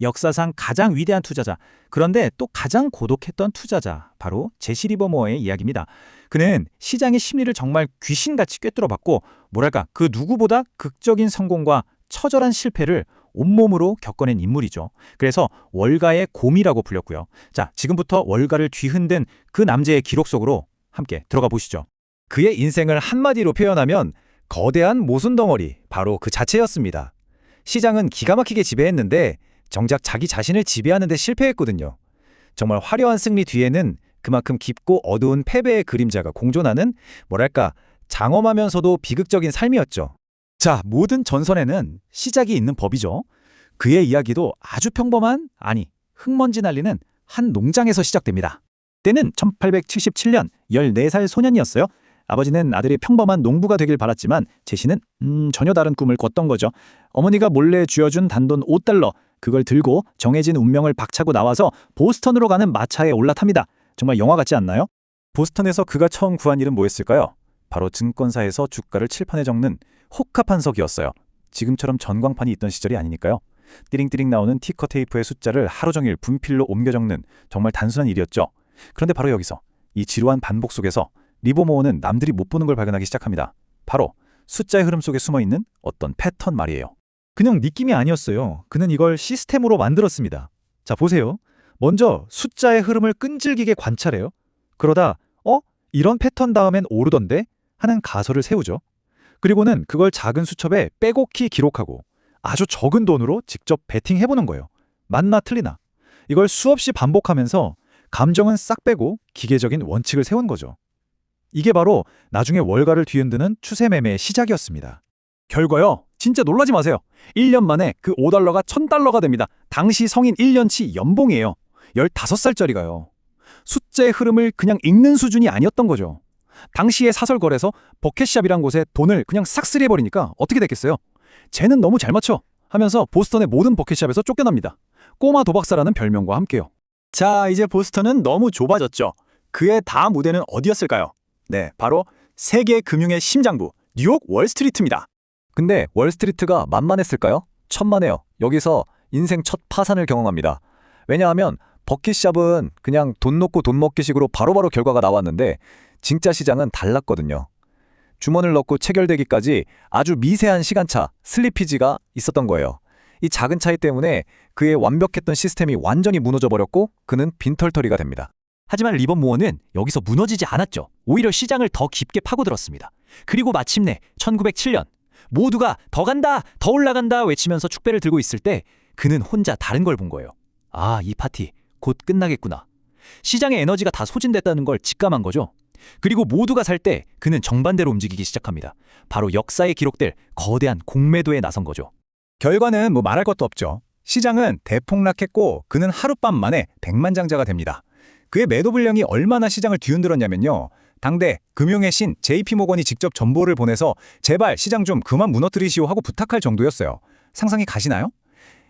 역사상 가장 위대한 투자자, 그런데 또 가장 고독했던 투자자, 바로 제시 리버모어의 이야기입니다. 그는 시장의 심리를 정말 귀신같이 꿰뚫어봤고, 뭐랄까, 그 누구보다 극적인 성공과 처절한 실패를 온몸으로 겪어낸 인물이죠. 그래서 월가의 곰이라고 불렸고요. 자, 지금부터 월가를 뒤흔든 그 남자의 기록 속으로 함께 들어가 보시죠. 그의 인생을 한마디로 표현하면 거대한 모순덩어리, 바로 그 자체였습니다. 시장은 기가 막히게 지배했는데 정작 자기 자신을 지배하는 데 실패했거든요. 정말 화려한 승리 뒤에는 그만큼 깊고 어두운 패배의 그림자가 공존하는, 뭐랄까, 장엄하면서도 비극적인 삶이었죠. 자, 모든 전선에는 시작이 있는 법이죠. 그의 이야기도 아주 평범한, 아니, 흙먼지 날리는 한 농장에서 시작됩니다. 때는 1877년 14살 소년이었어요. 아버지는 아들이 평범한 농부가 되길 바랐지만 제시는 전혀 다른 꿈을 꿨던 거죠. 어머니가 몰래 쥐어준 단돈 $5, 그걸 들고 정해진 운명을 박차고 나와서 보스턴으로 가는 마차에 올라탑니다. 정말 영화 같지 않나요? 보스턴에서 그가 처음 구한 일은 뭐였을까요? 바로 증권사에서 주가를 칠판에 적는 호카 판석이었어요. 지금처럼 전광판이 있던 시절이 아니니까요. 띠링띠링 나오는 티커 테이프의 숫자를 하루 종일 분필로 옮겨 적는 정말 단순한 일이었죠. 그런데 바로 여기서, 이 지루한 반복 속에서 리버모어는 남들이 못 보는 걸 발견하기 시작합니다. 바로 숫자의 흐름 속에 숨어있는 어떤 패턴 말이에요. 그냥 느낌이 아니었어요. 그는 이걸 시스템으로 만들었습니다. 자, 보세요. 먼저 숫자의 흐름을 끈질기게 관찰해요. 그러다 이런 패턴 다음엔 오르던데? 하는 가설을 세우죠. 그리고는 그걸 작은 수첩에 빼곡히 기록하고 아주 적은 돈으로 직접 베팅해보는 거예요. 맞나 틀리나. 이걸 수없이 반복하면서 감정은 싹 빼고 기계적인 원칙을 세운 거죠. 이게 바로 나중에 월가를 뒤흔드는 추세 매매의 시작이었습니다. 결과요, 진짜 놀라지 마세요. 1년 만에 그 $5가 $1000가 됩니다. 당시 성인 1년치 연봉이에요. 15살짜리가요. 숫자의 흐름을 그냥 읽는 수준이 아니었던 거죠. 당시의 사설거래소 버켓샵이란 곳에 돈을 그냥 싹쓸이 해버리니까 어떻게 됐겠어요? 쟤는 너무 잘 맞춰 하면서 보스턴의 모든 버켓샵에서 쫓겨납니다. 꼬마 도박사라는 별명과 함께요. 자, 이제 보스턴은 너무 좁아졌죠. 그의 다음 무대는 어디였을까요? 네, 바로 세계 금융의 심장부, 뉴욕 월스트리트입니다. 근데 월스트리트가 만만했을까요? 천만에요. 여기서 인생 첫 파산을 경험합니다. 왜냐하면 버킷샵은 그냥 돈 놓고 돈 먹기식으로 바로바로 결과가 나왔는데 진짜 시장은 달랐거든요. 주머니를 넣고 체결되기까지 아주 미세한 시간차, 슬리피지가 있었던 거예요. 이 작은 차이 때문에 그의 완벽했던 시스템이 완전히 무너져버렸고 그는 빈털터리가 됩니다. 하지만 리버모어는 여기서 무너지지 않았죠. 오히려 시장을 더 깊게 파고들었습니다. 그리고 마침내 1907년 모두가 더 간다, 더 올라간다 외치면서 축배를 들고 있을 때 그는 혼자 다른 걸 본 거예요. 아, 이 파티 곧 끝나겠구나. 시장의 에너지가 다 소진됐다는 걸 직감한 거죠. 그리고 모두가 살 때 그는 정반대로 움직이기 시작합니다. 바로 역사에 기록될 거대한 공매도에 나선 거죠. 결과는 뭐 말할 것도 없죠. 시장은 대폭락했고 그는 하룻밤 만에 백만장자가 됩니다. 그의 매도 분량이 얼마나 시장을 뒤흔들었냐면요. 당대 금융의 신 JP모건이 직접 전보를 보내서 제발 시장 좀 그만 무너뜨리시오 하고 부탁할 정도였어요. 상상이 가시나요?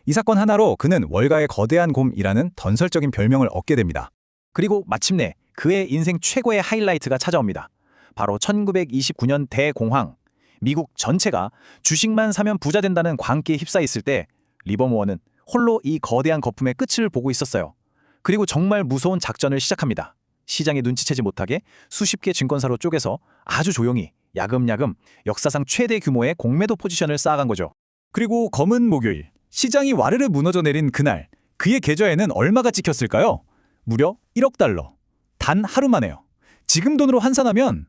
이 사건 하나로 그는 월가의 거대한 곰이라는 던설적인 별명을 얻게 됩니다. 그리고 마침내 그의 인생 최고의 하이라이트가 찾아옵니다. 바로 1929년 대공황. 미국 전체가 주식만 사면 부자 된다는 광기에 휩싸였을 때 리버모어는 홀로 이 거대한 거품의 끝을 보고 있었어요. 그리고 정말 무서운 작전을 시작합니다. 시장이 눈치채지 못하게 수십 개 증권사로 쪼개서 아주 조용히 야금야금 역사상 최대 규모의 공매도 포지션을 쌓아간 거죠. 그리고 검은 목요일, 시장이 와르르 무너져 내린 그날, 그의 계좌에는 얼마가 찍혔을까요? 무려 $1억. 단 하루 만에요. 지금 돈으로 환산하면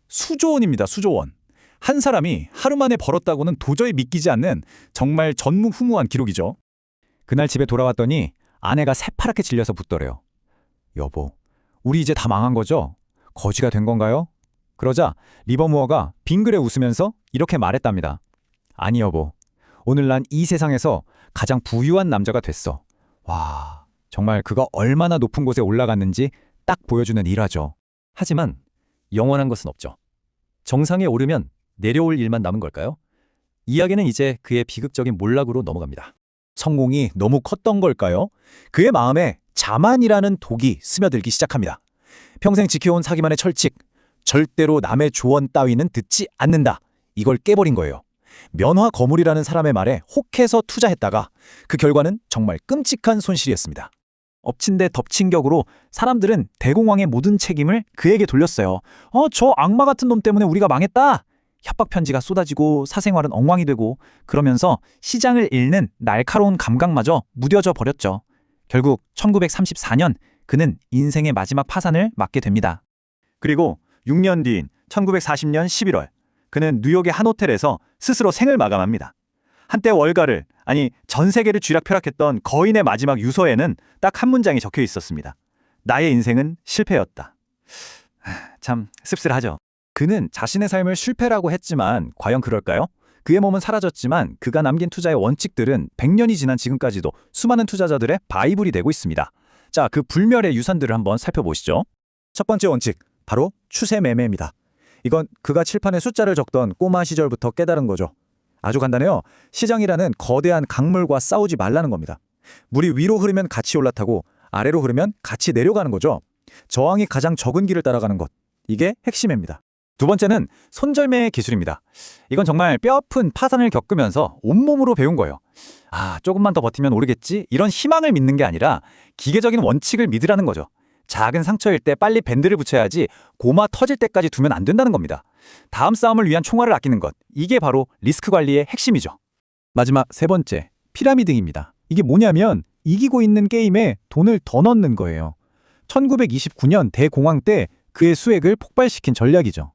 수조 원입니다. 수조 원. 한 사람이 하루 만에 벌었다고는 도저히 믿기지 않는 정말 전무후무한 기록이죠. 그날 집에 돌아왔더니 아내가 새파랗게 질려서 묻더래요. 여보, 우리 이제 다 망한 거죠? 거지가 된 건가요? 그러자 리버모어가 빙그레 웃으면서 이렇게 말했답니다. 아니 여보, 오늘 난 이 세상에서 가장 부유한 남자가 됐어. 와, 정말 그가 얼마나 높은 곳에 올라갔는지 딱 보여주는 일화죠. 하지만 영원한 것은 없죠. 정상에 오르면 내려올 일만 남은 걸까요? 이야기는 이제 그의 비극적인 몰락으로 넘어갑니다. 성공이 너무 컸던 걸까요? 그의 마음에 자만이라는 독이 스며들기 시작합니다. 평생 지켜온 사기만의 철칙, 절대로 남의 조언 따위는 듣지 않는다. 이걸 깨버린 거예요. 면화 거물이라는 사람의 말에 혹해서 투자했다가 그 결과는 정말 끔찍한 손실이었습니다. 엎친 데 덮친 격으로 사람들은 대공황의 모든 책임을 그에게 돌렸어요. 저 악마 같은 놈 때문에 우리가 망했다. 협박 편지가 쏟아지고 사생활은 엉망이 되고 그러면서 시장을 잃는 날카로운 감각마저 무뎌져 버렸죠. 결국 1934년 그는 인생의 마지막 파산을 맞게 됩니다. 그리고 6년 뒤인 1940년 11월 그는 뉴욕의 한 호텔에서 스스로 생을 마감합니다. 한때 월가를, 아니 전 세계를 쥐락펴락했던 거인의 마지막 유서에는 딱 한 문장이 적혀 있었습니다. 나의 인생은 실패였다. 참 씁쓸하죠. 그는 자신의 삶을 실패라고 했지만 과연 그럴까요? 그의 몸은 사라졌지만 그가 남긴 투자의 원칙들은 100년이 지난 지금까지도 수많은 투자자들의 바이블이 되고 있습니다. 자, 그 불멸의 유산들을 한번 살펴보시죠. 첫 번째 원칙, 바로 추세 매매입니다. 이건 그가 칠판에 숫자를 적던 꼬마 시절부터 깨달은 거죠. 아주 간단해요. 시장이라는 거대한 강물과 싸우지 말라는 겁니다. 물이 위로 흐르면 같이 올라타고 아래로 흐르면 같이 내려가는 거죠. 저항이 가장 적은 길을 따라가는 것. 이게 핵심입니다. 두 번째는 손절매의 기술입니다. 이건 정말 뼈아픈 파산을 겪으면서 온몸으로 배운 거예요. 조금만 더 버티면 오르겠지? 이런 희망을 믿는 게 아니라 기계적인 원칙을 믿으라는 거죠. 작은 상처일 때 빨리 밴드를 붙여야지 고마 터질 때까지 두면 안 된다는 겁니다. 다음 싸움을 위한 총알을 아끼는 것. 이게 바로 리스크 관리의 핵심이죠. 마지막 세 번째, 피라미드입니다. 이게 뭐냐면 이기고 있는 게임에 돈을 더 넣는 거예요. 1929년 대공황 때 그의 수익을 폭발시킨 전략이죠.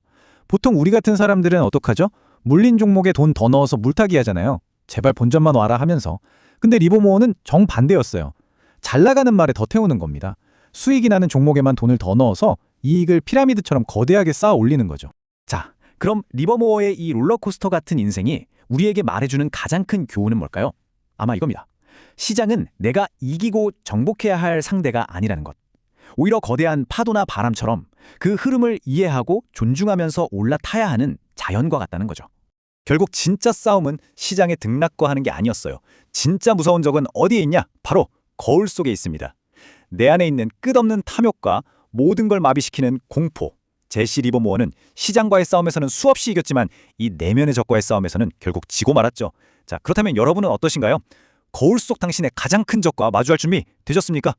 보통 우리 같은 사람들은 어떡하죠? 물린 종목에 돈 더 넣어서 물타기 하잖아요. 제발 본전만 와라 하면서. 근데 리버모어는 정반대였어요. 잘 나가는 말에 더 태우는 겁니다. 수익이 나는 종목에만 돈을 더 넣어서 이익을 피라미드처럼 거대하게 쌓아 올리는 거죠. 자, 그럼 리버모어의 이 롤러코스터 같은 인생이 우리에게 말해주는 가장 큰 교훈은 뭘까요? 아마 이겁니다. 시장은 내가 이기고 정복해야 할 상대가 아니라는 것. 오히려 거대한 파도나 바람처럼 그 흐름을 이해하고 존중하면서 올라타야 하는 자연과 같다는 거죠. 결국 진짜 싸움은 시장에 등락과 하는 게 아니었어요. 진짜 무서운 적은 어디에 있냐? 바로 거울 속에 있습니다. 내 안에 있는 끝없는 탐욕과 모든 걸 마비시키는 공포. 제시 리버모어는 시장과의 싸움에서는 수없이 이겼지만 이 내면의 적과의 싸움에서는 결국 지고 말았죠. 자, 그렇다면 여러분은 어떠신가요? 거울 속 당신의 가장 큰 적과 마주할 준비 되셨습니까?